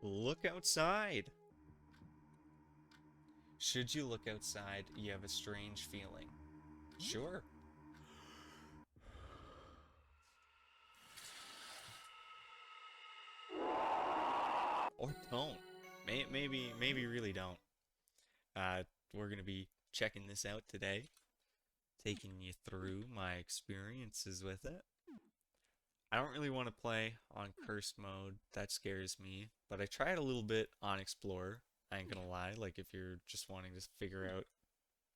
Look outside. Should you look outside, you have a strange feeling. Sure. Or don't. Maybe really don't. We're gonna be checking this out today, taking you through my experiences with it. I don't really want to play on cursed mode. That scares me. But I tried a little bit on Explorer. I ain't gonna lie. Like, if you're just wanting to figure out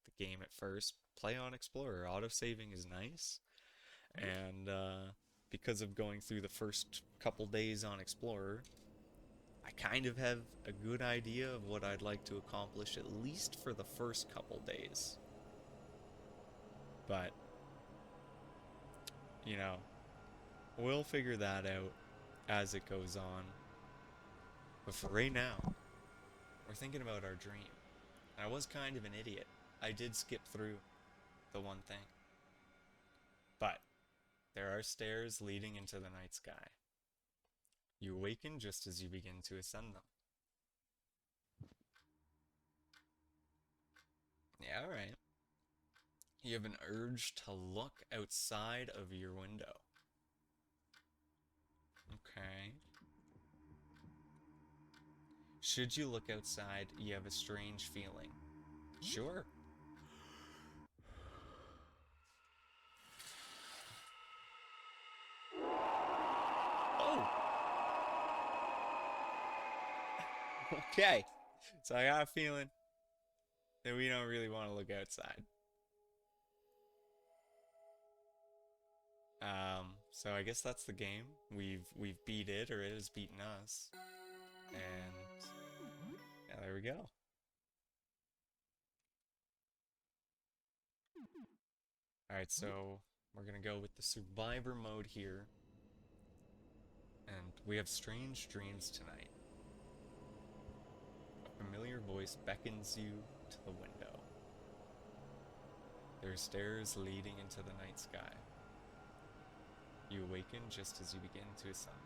the game at first, play on Explorer. Autosaving is nice. And because of going through the first couple days on Explorer, I kind of have a good idea of what I'd like to accomplish, at least for the first couple days. But, you know, we'll figure that out as it goes on. But for right now, we're thinking about our dream. I was kind of an idiot. I did skip through the one thing. But there are stairs leading into the night sky. You awaken just as you begin to ascend them. Yeah, alright. You have an urge to look outside of your window. Okay. Should you look outside, you have a strange feeling. Sure. Oh, okay. So I got a feeling that we don't really want to look outside. So I guess that's the game. We've beat it, or it has beaten us. And yeah, there we go. Alright, so we're gonna go with the survivor mode here. And we have strange dreams tonight. A familiar voice beckons you to the window. There are stairs leading into the night sky. You awaken just as you begin to ascend.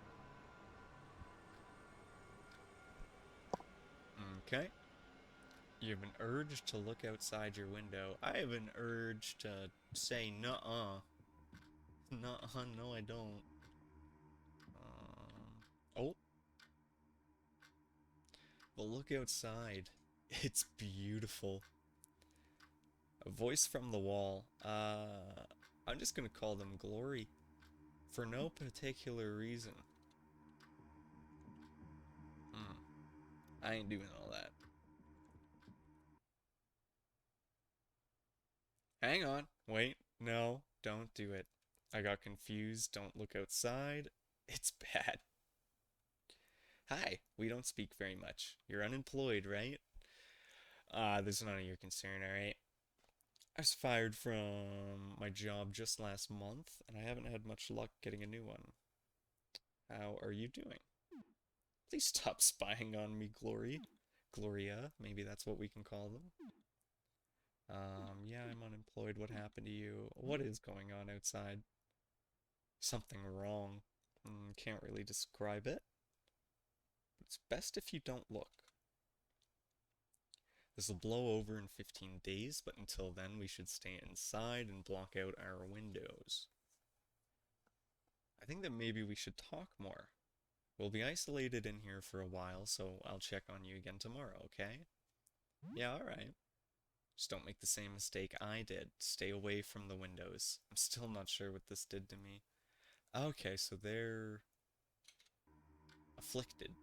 Okay. You have an urge to look outside your window. I have an urge to say nuh-uh. Nuh-uh, no I don't. Oh. But look outside. It's beautiful. A voice from the wall. I'm just gonna call them Glory. For no particular reason. I ain't doing all that. Hang on. Wait. No, don't do it. I got confused. Don't look outside. It's bad. Hi. We don't speak very much. You're unemployed, right? This is none of your concern, alright? I was fired from my job just last month, and I haven't had much luck getting a new one. How are you doing? Please stop spying on me, Glory. Gloria, maybe that's what we can call them. Yeah, I'm unemployed. What happened to you? What is going on outside? Something wrong. Can't really describe it. It's best if you don't look. This will blow over in 15 days, but until then we should stay inside and block out our windows. I think that maybe we should talk more. We'll be isolated in here for a while, so I'll check on you again tomorrow, okay? Yeah, alright. Just don't make the same mistake I did. Stay away from the windows. I'm still not sure what this did to me. Okay, so they're afflicted.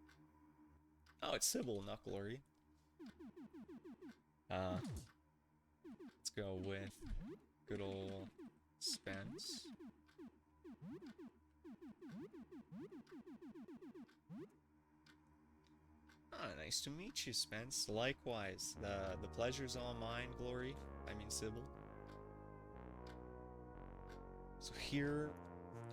Oh, it's Sybil, not Glory. Let's go with good old Spence. Ah, nice to meet you, Spence. Likewise. The pleasure's all mine, Glory. I mean, Sybil. So here,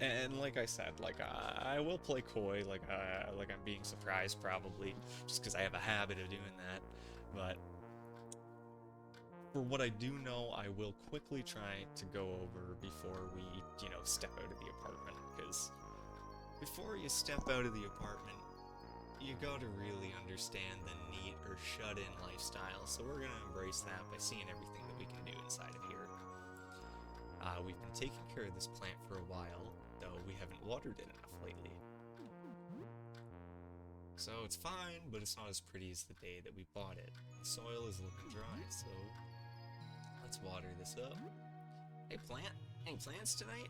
and like I said, like I will play coy, like I'm being surprised probably, just because I have a habit of doing that. But for what I do know, I will quickly try to go over before we, step out of the apartment, because before you step out of the apartment, you gotta really understand the neat or shut-in lifestyle, so we're gonna embrace that by seeing everything that we can do inside of here. We've been taking care of this plant for a while, though we haven't watered it enough lately. So it's fine, but it's not as pretty as the day that we bought it. The soil is looking dry, so let's water this up. Hey plant, any plants tonight?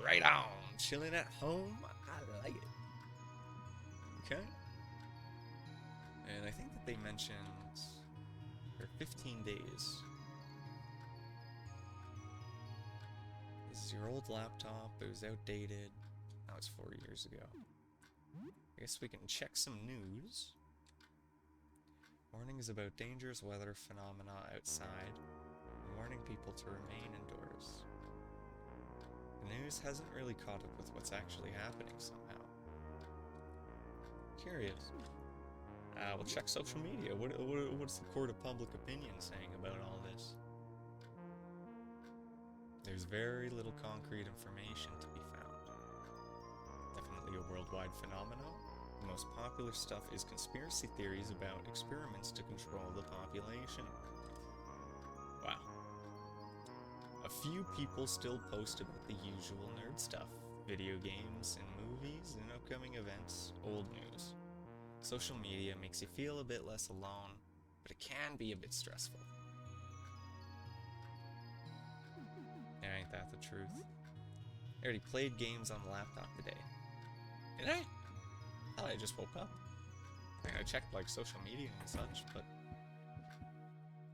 Right on! Chilling at home? I like it. Okay. And I think that they mentioned for 15 days. This is your old laptop, it was outdated. That was 4 years ago. I guess we can check some news. Warnings about dangerous weather phenomena outside, warning people to remain indoors. The news hasn't really caught up with what's actually happening somehow. Curious. We'll check social media. What's the court of public opinion saying about all this? There's very little concrete information to be found. Definitely a worldwide phenomenon. The most popular stuff is conspiracy theories about experiments to control the population. Wow. A few people still post about the usual nerd stuff. Video games and movies and upcoming events, old news. Social media makes you feel a bit less alone, but it can be a bit stressful. Ain't that the truth? I already played games on the laptop today. Did I? I thought I just woke up. I checked like social media and such, but...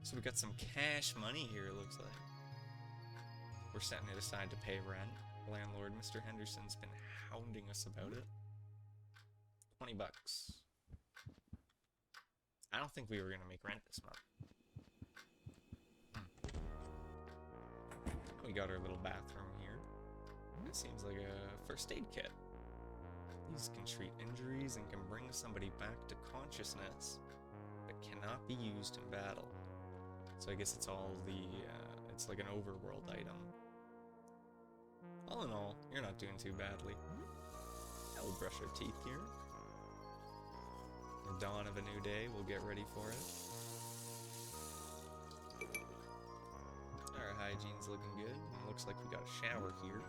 So we got some cash money here, it looks like. We're setting it aside to pay rent. Landlord Mr. Henderson's been hounding us about it. 20 bucks. I don't think we were gonna make rent this month. We got our little bathroom here. It seems like a first aid kit. These can treat injuries and can bring somebody back to consciousness, but cannot be used in battle. So I guess it's all the, it's like an overworld item. All in all, you're not doing too badly. Now we'll brush our teeth here. The dawn of a new day, we'll get ready for it. Our hygiene's looking good. It looks like we got a shower here.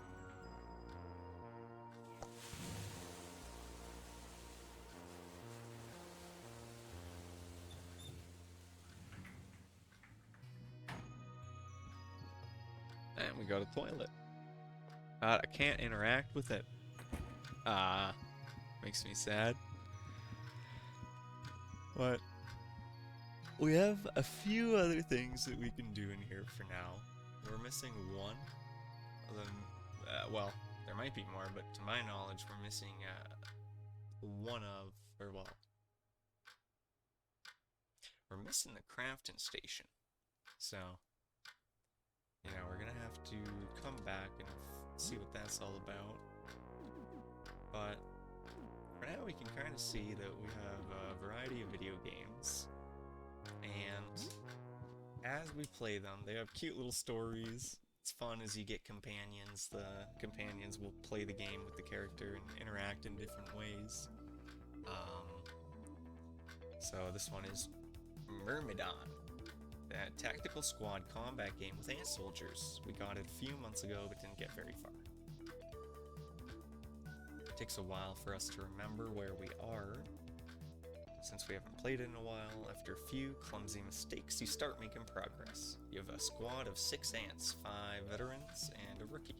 And we got a toilet. I can't interact with it. Makes me sad. But we have a few other things that we can do in here for now. We're missing one of them. Well, there might be more, but to my knowledge, we're missing we're missing the crafting station. So, you know, we're gonna have to come back and see what that's all about. But for now, we can kind of see that we have a variety of video games, and as we play them, they have cute little stories. It's fun as you get companions. The companions will play the game with the character and interact in different ways. So this one is Myrmidon, that tactical squad combat game with ant soldiers. We got it a few months ago, but didn't get very far. It takes a while for us to remember where we are, since we haven't played it in a while. After a few clumsy mistakes, you start making progress. You have a squad of 6 ants, 5 veterans, and a rookie.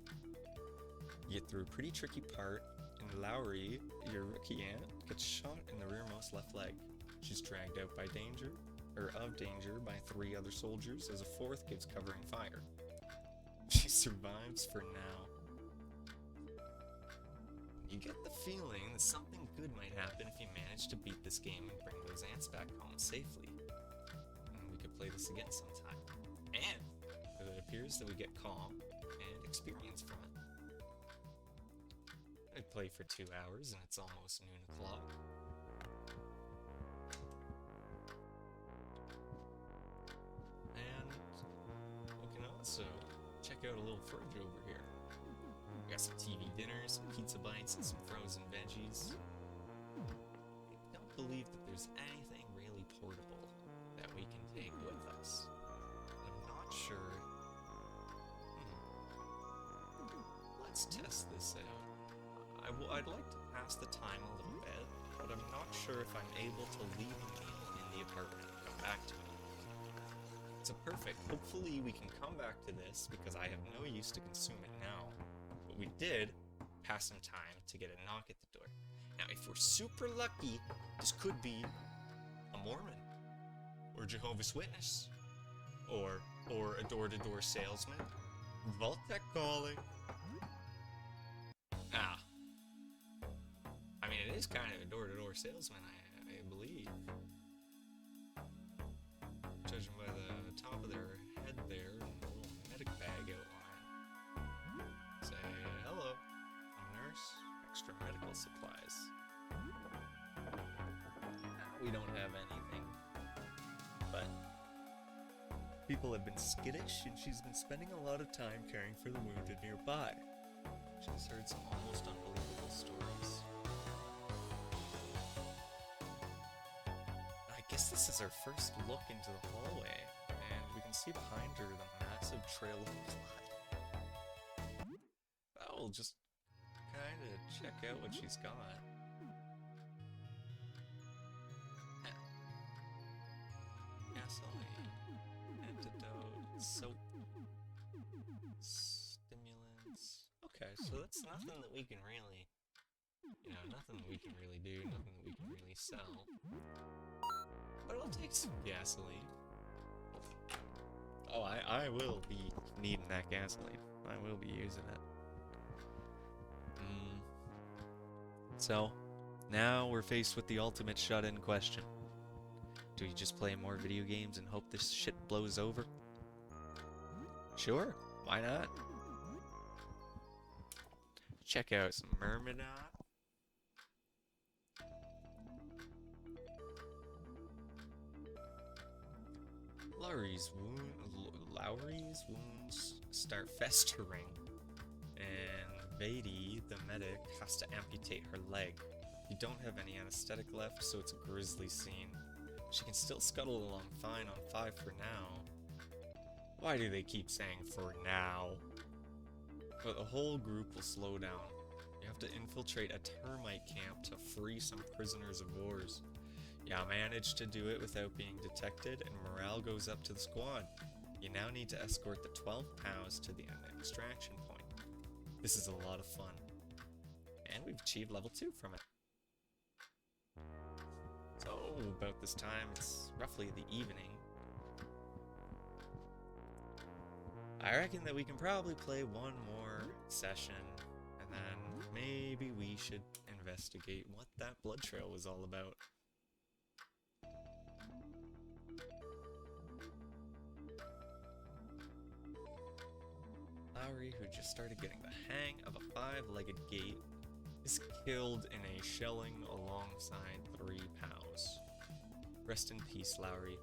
You get through a pretty tricky part, and Lowry, your rookie ant, gets shot in the rearmost left leg. She's dragged out by danger by 3 other soldiers, as a 4th gives covering fire. She survives for now. You get the feeling that something good might happen if you manage to beat this game and bring those ants back home safely. And we could play this again sometime. And it appears that we get calm and experience from it. I play for 2 hours and it's almost noon o'clock. And we can also check out a little fridge over here. We got some TV dinners, some pizza bites, and some frozen veggies. I don't believe there's anything really portable that we can take with us. I'm not sure. Let's test this out. I'd like to pass the time a little bit, but I'm not sure if I'm able to leave a meal in the apartment and come back to it. So perfect. Hopefully we can come back to this because I have no use to consume it now. But we did pass some time to get a knock at the door. Now, if we're super lucky, this could be a Mormon, or Jehovah's Witness, or a door-to-door salesman. Vault-Tec calling. Ah. I mean, it is kind of a door-to-door salesman, I believe. Judging by the top of their head there, and the little medic bag outline. Say, hello, I'm a nurse, extra medical supplies. We don't have anything, but people have been skittish, and she's been spending a lot of time caring for the wounded nearby. She's heard some almost unbelievable stories. I guess this is our first look into the hallway, and we can see behind her the massive trail of blood. Well, we'll just kind of check out what she's got. Gasoline, antidote, soap, stimulants. Okay, so that's nothing that we can really, nothing that we can really do, nothing that we can really sell. But I'll take some gasoline. Oh, I will be needing that gasoline. I will be using it. So, now we're faced with the ultimate shut-in question. Do we just play more video games and hope this shit blows over? Sure, why not? Check out some Myrmidon. Lowry's wounds start festering, and Beatty, the medic, has to amputate her leg. You don't have any anesthetic left, so it's a grisly scene. She can still scuttle along fine on 5 for now. Why do they keep saying for now? But the whole group will slow down. You have to infiltrate a termite camp to free some prisoners of wars. You managed to do it without being detected, and morale goes up to the squad. You now need to escort the 12 POWs to the extraction point. This is a lot of fun. And we've achieved level 2 from it. So, about this time, it's roughly the evening. I reckon that we can probably play one more session, and then maybe we should investigate what that blood trail was all about. Lowry, who just started getting the hang of a 5-legged gait, is killed in a shelling alongside 3 POWs. Rest in peace, Lowry.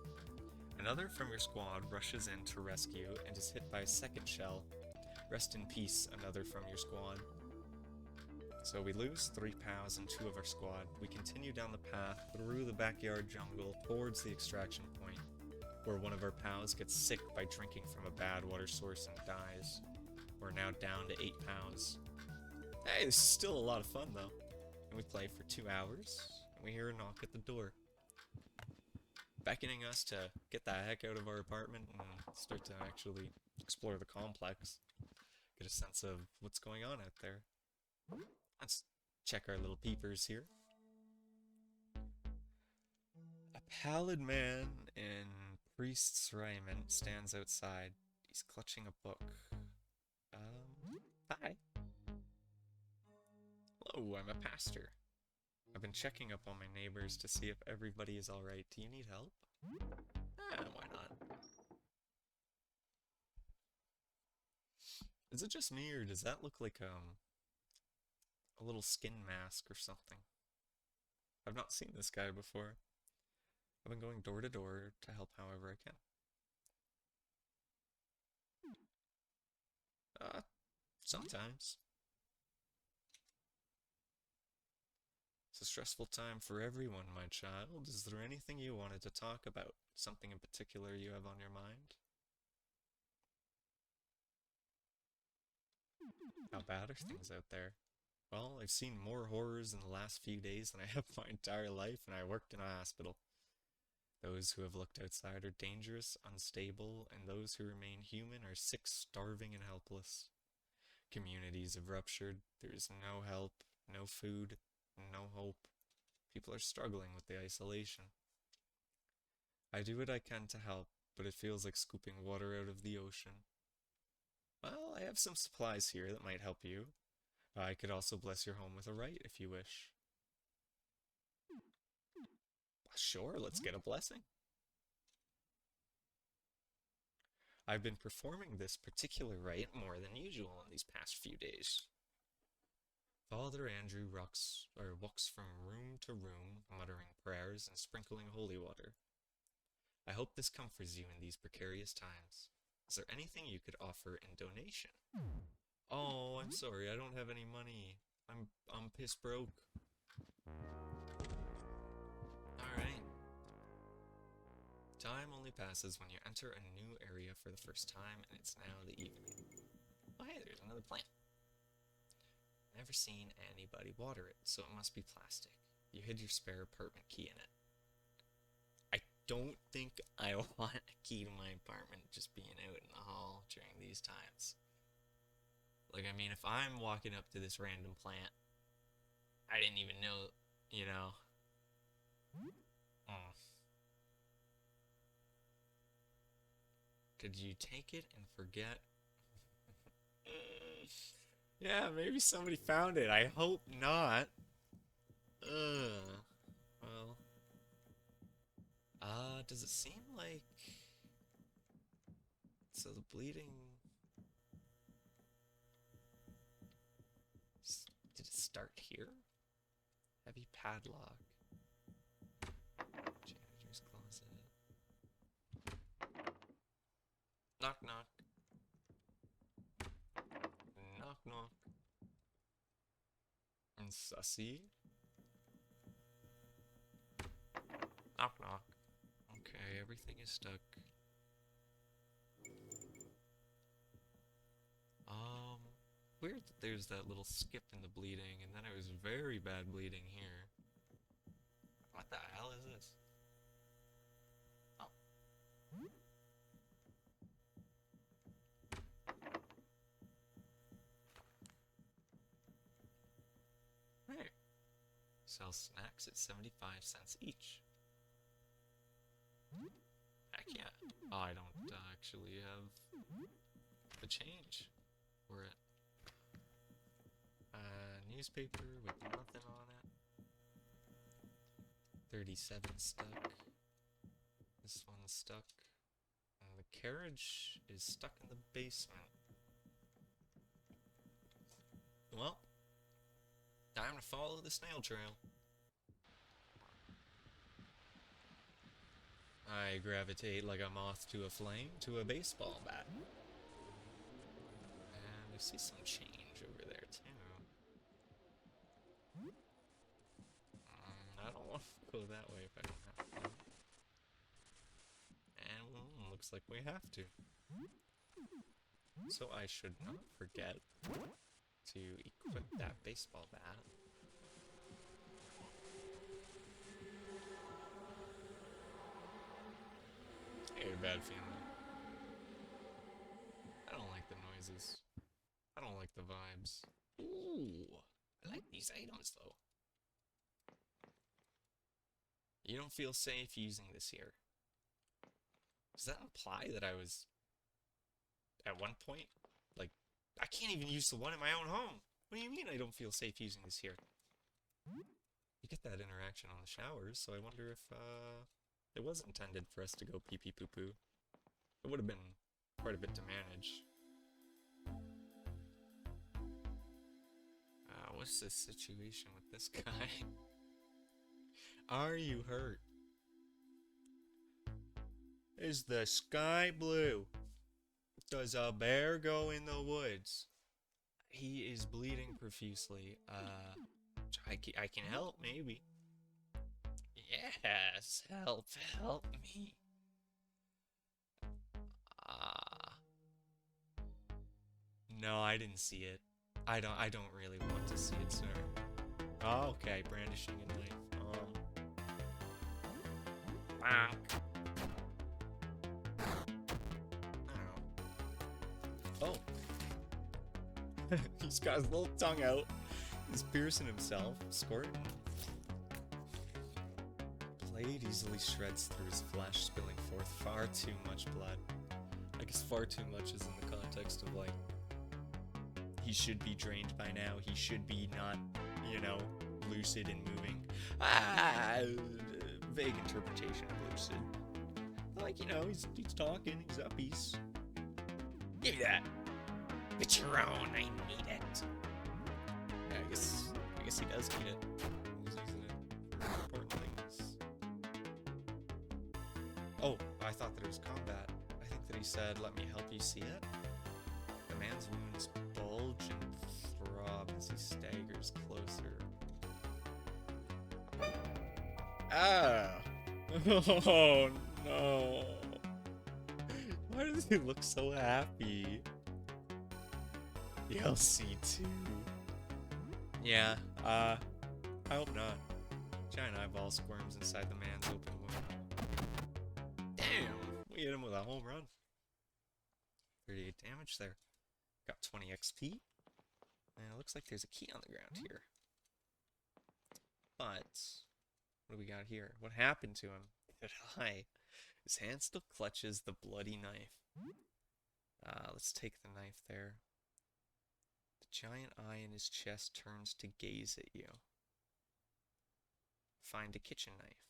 Another from your squad rushes in to rescue and is hit by a second shell. Rest in peace, another from your squad. So we lose 3 POWs and 2 of our squad. We continue down the path through the backyard jungle towards the extraction point, where one of our POWs gets sick by drinking from a bad water source and dies. We're now down to 8 POWs. Hey, this is still a lot of fun though. And we play for 2 hours, and we hear a knock at the door, beckoning us to get the heck out of our apartment and start to actually explore the complex. Get a sense of what's going on out there. Let's check our little peepers here. A pallid man in priest's raiment stands outside. He's clutching a book. Hi. Hello, I'm a pastor. I've been checking up on my neighbors to see if everybody is alright. Do you need help? Why not? Is it just me, or does that look like a little skin mask or something? I've not seen this guy before. I've been going door to door to help however I can. Sometimes. It's a stressful time for everyone, my child. Is there anything you wanted to talk about? Something in particular you have on your mind? How bad are things out there? Well, I've seen more horrors in the last few days than I have my entire life, and I worked in a hospital. Those who have looked outside are dangerous, unstable, and those who remain human are sick, starving, and helpless. Communities have ruptured. There is no help, no food, no hope. People are struggling with the isolation. I do what I can to help, but it feels like scooping water out of the ocean. Well, I have some supplies here that might help you. I could also bless your home with a rite if you wish. Sure, let's get a blessing. I've been performing this particular rite more than usual in these past few days. Father Andrew walks from room to room, muttering prayers and sprinkling holy water. I hope this comforts you in these precarious times. Is there anything you could offer in donation? Oh, I'm sorry, I don't have any money. I'm piss broke. Alright. Time only passes when you enter a new area for the first time, and it's now the evening. Oh hey, there's another plant. Never seen anybody water it, so it must be plastic. You hid your spare apartment key in it. I don't think I want a key to my apartment just being out in the hall during these times. Like, I mean, if I'm walking up to this random plant, I didn't even know, you know. Mm. Did you take it and forget? Yeah, maybe somebody found it. I hope not. Ugh. Well. Does it seem like... So the bleeding... Did it start here? Heavy padlock. Janitor's closet. Knock knock. Knock knock. And sussy. Knock knock. Okay, everything is stuck. Weird that there's that little skip in the bleeding, and then it was very bad bleeding here. What the hell is this? Oh. Hey. Sell snacks at 75 cents each. Heck yeah. Oh, I don't actually have the change for it. Newspaper with nothing on it. 37 stuck. This one's stuck. And the carriage is stuck in the basement. Well, time to follow the snail trail. I gravitate like a moth to a flame to a baseball bat. And I see some change over there too. I don't want to go that way if I don't have to. And looks like we have to. So I should not forget to equip that baseball bat. I get a bad feeling. I don't like the noises. I don't like the vibes. Ooh, I like these items though. You don't feel safe using this here. Does that imply that I was, at one point, like, I can't even use the one in my own home? What do you mean I don't feel safe using this here? You get that interaction on the showers, so I wonder if, it was intended for us to go pee-pee poo-poo. It would have been quite a bit to manage. What's this situation with this guy? Are you hurt? Is the sky blue? Does a bear go in the woods? He is bleeding profusely. I can help, maybe. Yes, help me. Ah. No, I didn't see it. I don't really want to see it, sir. Oh, okay, brandishing a knife. Bonk. Oh. He's got his little tongue out. He's piercing himself, squirting. Blade easily shreds through his flesh, spilling forth far too much blood. I guess far too much is in the context of, like, he should be drained by now. He should be not, you know, lucid and moving. Vague interpretation of lucid. Like, you know, he's talking, he's up, he's... Give me that! It's your own, I need it. Yeah, I guess he does need it. He's using it for important things. Oh, I thought that it was combat. I think that he said, let me help you see it. The man's wounds bulge and throb as he staggers closer. Ah! Oh no! Why does he look so happy? You'll see too. Yeah, I hope not. Giant eyeball squirms inside the man's open wound. Damn! We hit him with a home run. 38 damage there. Got 20 XP. And it looks like there's a key on the ground here. But, what do we got here? What happened to him? Hi. His hand still clutches the bloody knife. Let's take the knife there. The giant eye in his chest turns to gaze at you. Find a kitchen knife.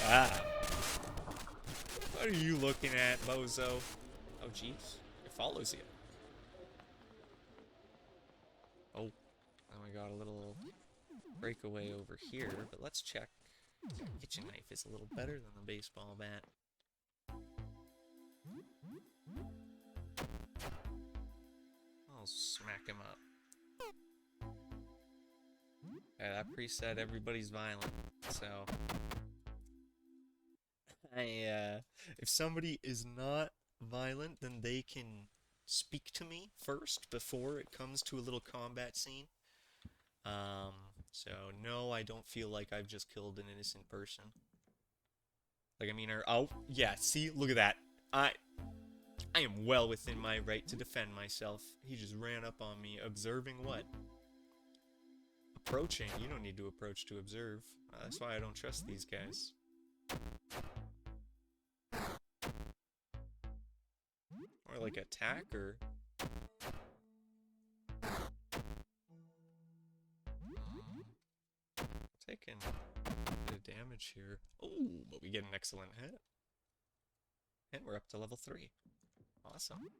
Ah. What are you looking at, bozo? Oh, jeez. It follows you. Oh. Now we got a little breakaway over here, but let's check. The kitchen knife is a little better than the baseball bat. I'll smack him up. Yeah, that priest said everybody's violent, so... if somebody is not violent, then they can speak to me first before it comes to a little combat scene. So no, I don't feel like I've just killed an innocent person. Like, I mean, oh, yeah, see, look at that. I am well within my right to defend myself. He just ran up on me, observing what? Approaching. You don't need to approach to observe. That's why I don't trust these guys. Or like attack, or... Taking a bit of damage here. Oh, but we get an excellent hit. And we're up to level 3. Awesome.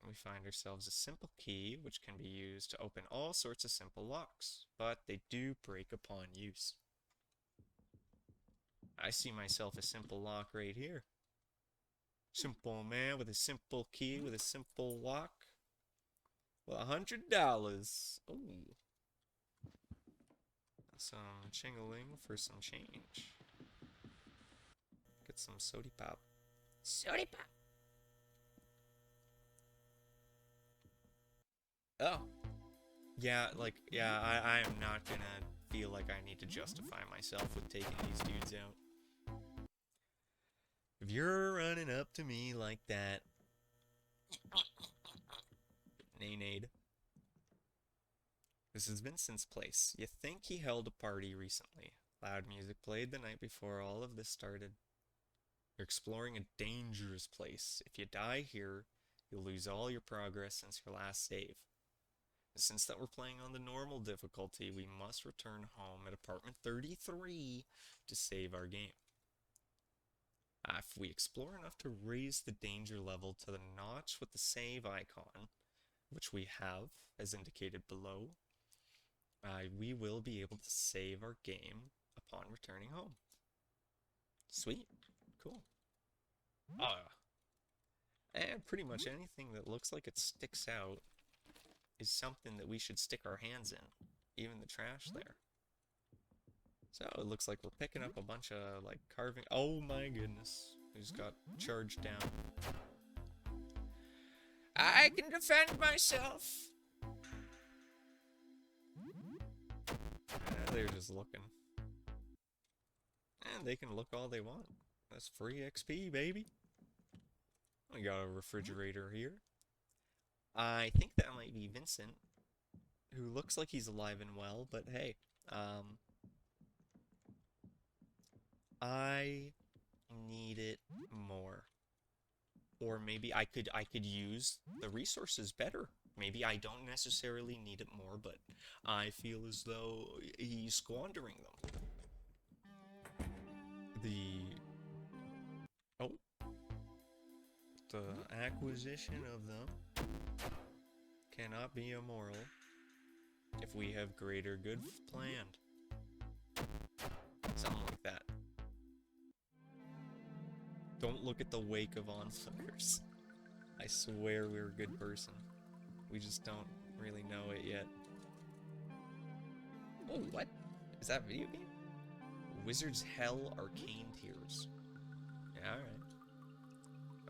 And we find ourselves a simple key, which can be used to open all sorts of simple locks, but they do break upon use. I see myself a simple lock right here. Simple man with a simple key, with a simple lock. With $100. Ooh. Some chingling for some change. Get some sody pop. Sody pop! Oh. Yeah, like, yeah, I am not gonna feel like I need to justify myself with taking these dudes out. If you're running up to me like that... Nay-nade. This is Vincent's place. You think he held a party recently. Loud music played the night before all of this started. You're exploring a dangerous place. If you die here, you'll lose all your progress since your last save. Since that we're playing on the normal difficulty, we must return home at apartment 33 to save our game. If we explore enough to raise the danger level to the notch with the save icon, which we have, as indicated below, we will be able to save our game upon returning home. Sweet. Cool. And pretty much anything that looks like it sticks out is something that we should stick our hands in. Even the trash there. So it looks like we're picking up a bunch of like carving. Oh my goodness. Who's got charged down? I can defend myself. They're just looking. And they can look all they want. That's free XP, baby. We got a refrigerator here. I think that might be Vincent, who looks like he's alive and well, but hey, I need it more. Or maybe I could use the resources better. Maybe I don't necessarily need it more, but I feel as though he's squandering them. Oh, the acquisition of them cannot be immoral if we have greater good planned. Something like that. Don't look at the wake of onlookers. I swear we're a good person. We just don't really know it yet. Oh, what? Is that a video game? Wizard's Hell Arcane Tears. Yeah, alright.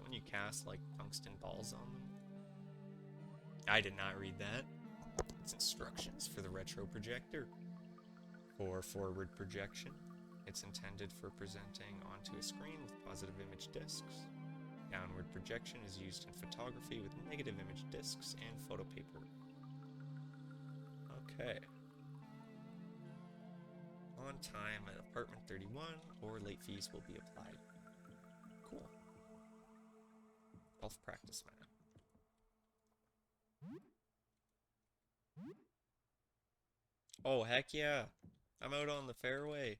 When you cast, like, tungsten balls on them? I did not read that. It's instructions for the retro projector. For forward projection, it's intended for presenting onto a screen with positive image discs. Downward projection is used in photography with negative image discs and photo paper. Okay. On time at apartment 31 or late fees will be applied. Cool. Golf practice mat. Oh, heck yeah. I'm out on the fairway.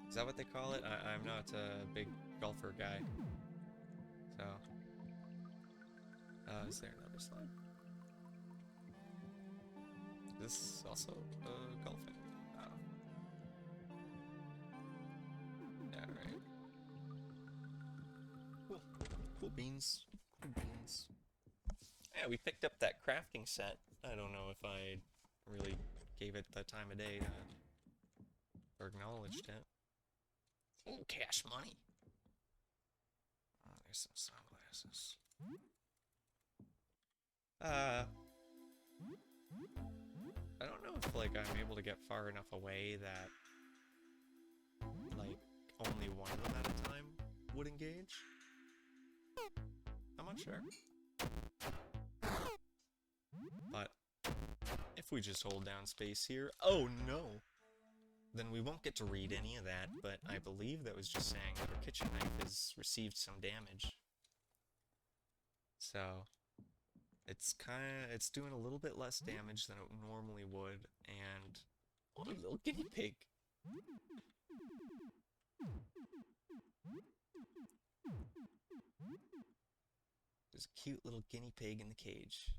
Is that what they call it? I'm not a big golfer guy. So. Is there another slide? Is this also golfing? Alright. Cool. Cool beans. Cool beans. Yeah, we picked up that crafting set. I don't know if I really gave it the time of day or acknowledged it. Oh, cash money. Oh, there's some sunglasses. I don't know if, like, I'm able to get far enough away that, like, only one of them at a time would engage. I'm not sure. But if we just hold down space here... Oh, no! Then we won't get to read any of that, but I believe that was just saying that our kitchen knife has received some damage. So, it's doing a little bit less damage than it normally would, and... Oh, a little guinea pig! There's a cute little guinea pig in the cage.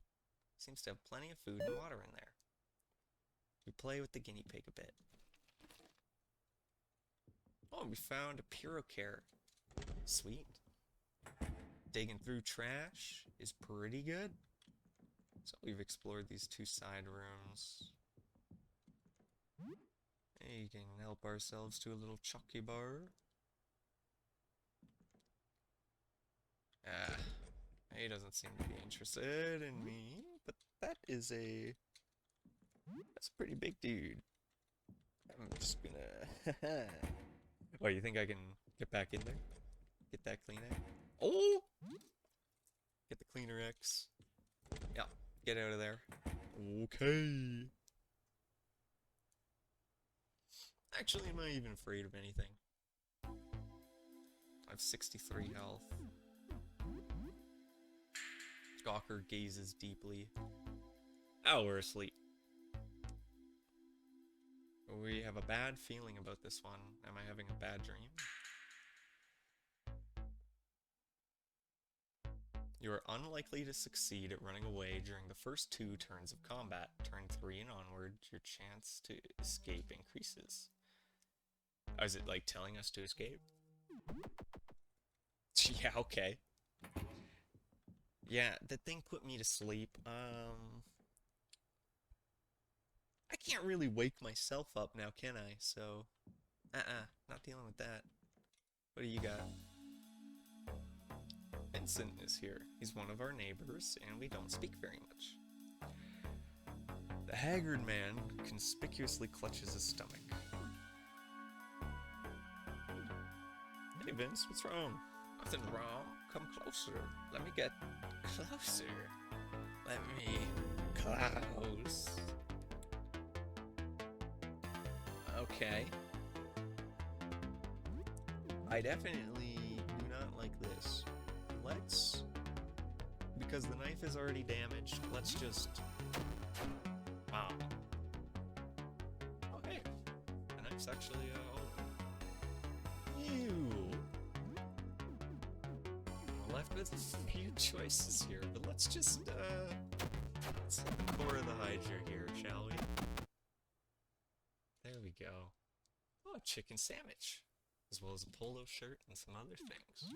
Seems to have plenty of food and water in there. We play with the guinea pig a bit. Oh, we found a Purocare. Sweet. Digging through trash is pretty good. So we've explored these two side rooms. You can help ourselves to a little chucky bar. He doesn't seem to be interested in me, but that's a pretty big dude. I'm just gonna... What, you think I can get back in there? Get that clean X? Oh! Get the cleaner X. Yeah, get out of there. Okay. Actually, am I even afraid of anything? I have 63 health. Gawker gazes deeply. Oh, we're asleep. We have a bad feeling about this one. Am I having a bad dream? You are unlikely to succeed at running away during the first 2 turns of combat. Turn 3 and onward, your chance to escape increases. Oh, is it like telling us to escape? Yeah, okay. Yeah, the thing put me to sleep. I can't really wake myself up now, can I? So, not dealing with that. What do you got? Vincent is here. He's one of our neighbors, and we don't speak very much. The haggard man conspicuously clutches his stomach. Hey Vince, what's wrong? Nothing wrong. Come closer. Let me get closer. Let me close. Okay. I definitely do not like this. Let's... Because the knife is already damaged, let's just... Wow. Oh hey. The knife's actually, Ew. We're left with a few choices here, but let's just, let's core the Hydra here, shall we? There we go. Oh, a chicken sandwich. As well as a polo shirt and some other things.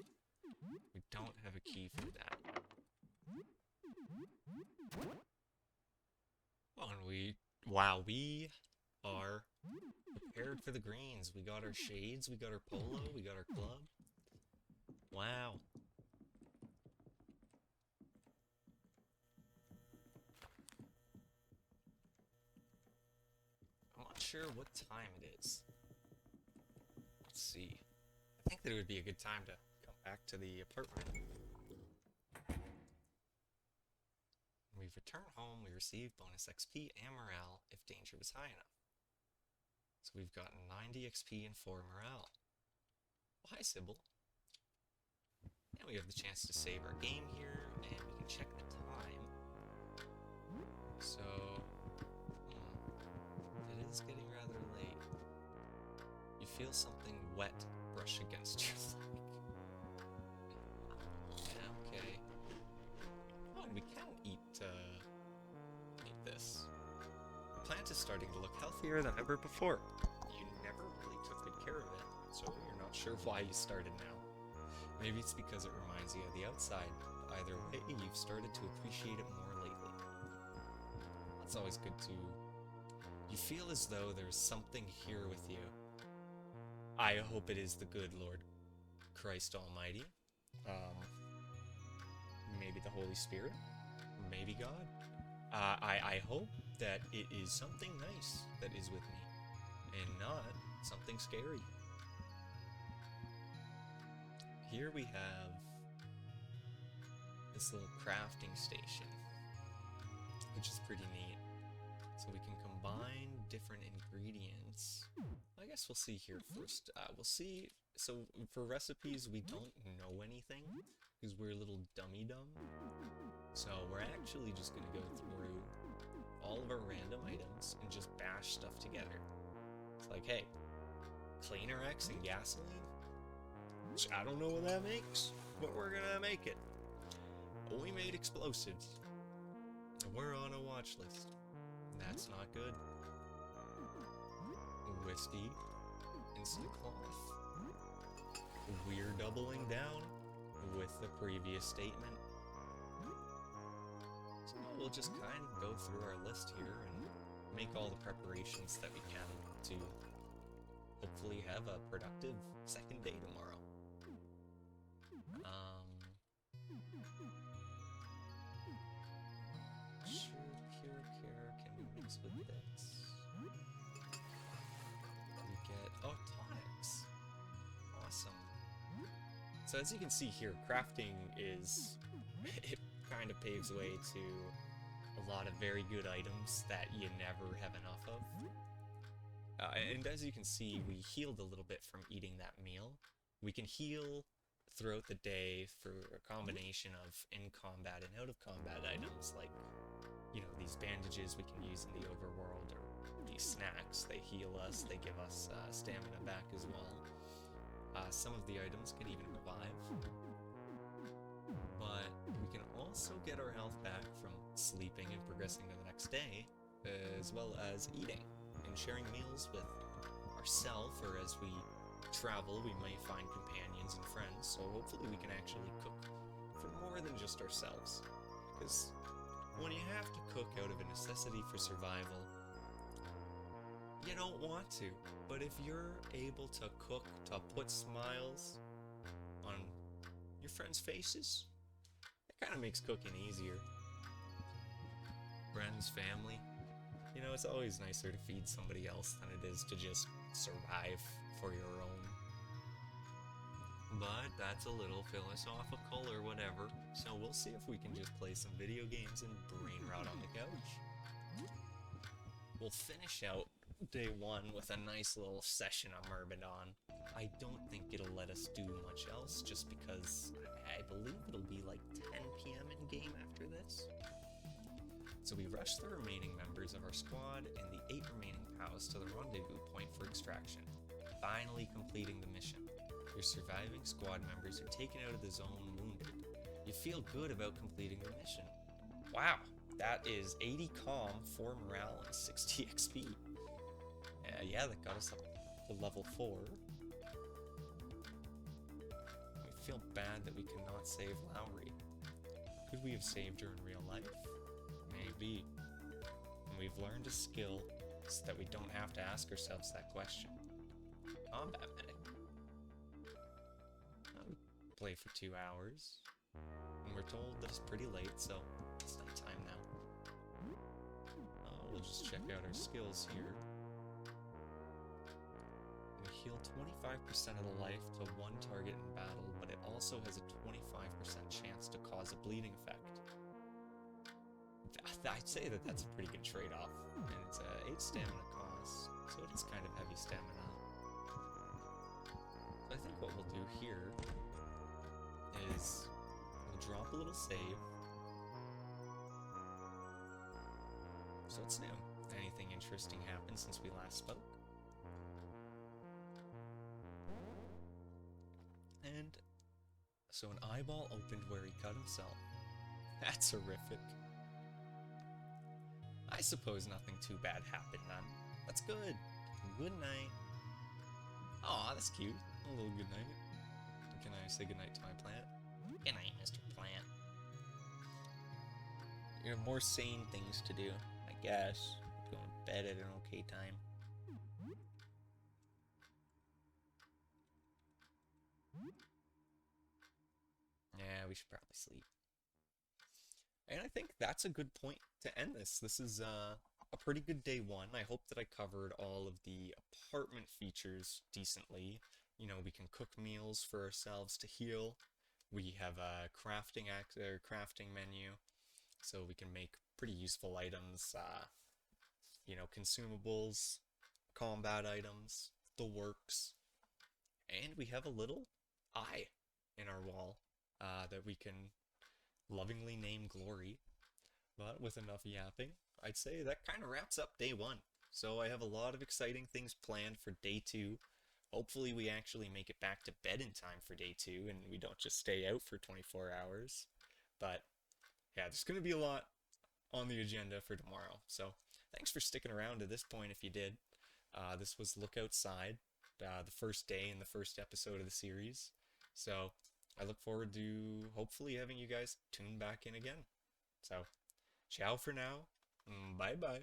We don't have a key for that. Oh, and wow, we are prepared for the greens. We got our shades, we got our polo, we got our club. Wow. I'm not sure what time it is. Let's see. I think that it would be a good time to come back to the apartment. When we've returned home, we receive bonus XP and morale if danger was high enough. So we've gotten 90 XP and 4 morale. Well, hi, Sybil. And we have the chance to save our game here, and we can check the time. So, it is getting rather late. You feel something wet brush against your leg. Yeah, okay. Oh, and we can eat this. The plant is starting to look healthier than ever before. You never really took good care of it, so you're not sure why you started now. Maybe it's because it reminds you of the outside. Either way, you've started to appreciate it more lately. That's always good to... You feel as though there's something here with you. I hope it is the good Lord Christ Almighty. Maybe the Holy Spirit. Maybe God. I hope that it is something nice that is with me, and not something scary. Here we have this little crafting station, which is pretty neat. So we can combine different ingredients. I guess we'll see here first. We'll see. So for recipes, we don't know anything because we're a little dummy-dumb. So we're actually just going to go through all of our random items and just bash stuff together. It's like, hey, Cleaner X and gasoline? Which I don't know what that makes, but we're gonna make it. We made explosives. We're on a watch list. That's not good. Whiskey. Instant cloth. We're doubling down with the previous statement. So we'll just kind of go through our list here and make all the preparations that we can to hopefully have a productive second day tomorrow. Sure, pure care can we mix with this? We get, oh, tonics. Awesome. So as you can see here, crafting is, it kind of paves way to a lot of very good items that you never have enough of. And as you can see, we healed a little bit from eating that meal. We can heal throughout the day for a combination of in-combat and out-of-combat items, like, you know, these bandages we can use in the overworld, or these snacks. They heal us, they give us stamina back as well. Some of the items can even revive. But we can also get our health back from sleeping and progressing to the next day, as well as eating and sharing meals with ourselves, or as we travel, we might find companions and friends, so hopefully we can actually cook more than just ourselves. Because when you have to cook out of a necessity for survival, you don't want to. But if you're able to cook to put smiles on your friends' faces, it kind of makes cooking easier. Friends, family, it's always nicer to feed somebody else than it is to just survive for your own. But that's a little philosophical or whatever, so we'll see if we can just play some video games and brain rot on the couch. We'll finish out day one with a nice little session of Myrmidon. I don't think it'll let us do much else, just because I believe it'll be like 10 p.m. in game after this. So we rush the remaining members of our squad and the 8 remaining POWs to the rendezvous point for extraction, finally completing the mission. Your surviving squad members are taken out of the zone wounded. You feel good about completing the mission. Wow, that is 80 calm, 4 morale, and 60 XP. Yeah, that got us up to level 4. We feel bad that we cannot save Lowry. Could we have saved her in real life? Maybe. And we've learned a skill so that we don't have to ask ourselves that question. Combat medic. Play for 2 hours, and we're told that it's pretty late, so it's nighttime now. We'll just check out our skills here. We heal 25% of the life to 1 target in battle, but it also has a 25% chance to cause a bleeding effect. I'd say that that's a pretty good trade-off, and it's a 8 stamina cost, so it is kind of heavy stamina. So I think what we'll do here is we'll drop a little save. So what's new? Anything interesting happened since we last spoke? And so an eyeball opened where he cut himself. That's horrific. I suppose nothing too bad happened then. That's good. Good night. Aw, that's cute. A little good night. Can I say goodnight to my plant? Good night, Mr. Plant. You have more sane things to do, I guess. Going to bed at an okay time. Yeah, we should probably sleep. And I think that's a good point to end this. This is a pretty good day one. I hope that I covered all of the apartment features decently. We can cook meals for ourselves to heal. We have a crafting menu, so we can make pretty useful items. Consumables, combat items, the works, and we have a little eye in our wall that we can lovingly name Glory. But with enough yapping, I'd say that kind of wraps up day one. So I have a lot of exciting things planned for day 2. Hopefully we actually make it back to bed in time for day 2 and we don't just stay out for 24 hours. But yeah, there's going to be a lot on the agenda for tomorrow. So thanks for sticking around to this point if you did. This was Look Outside, the first day in the first episode of the series. So I look forward to hopefully having you guys tune back in again. So ciao for now. Bye bye.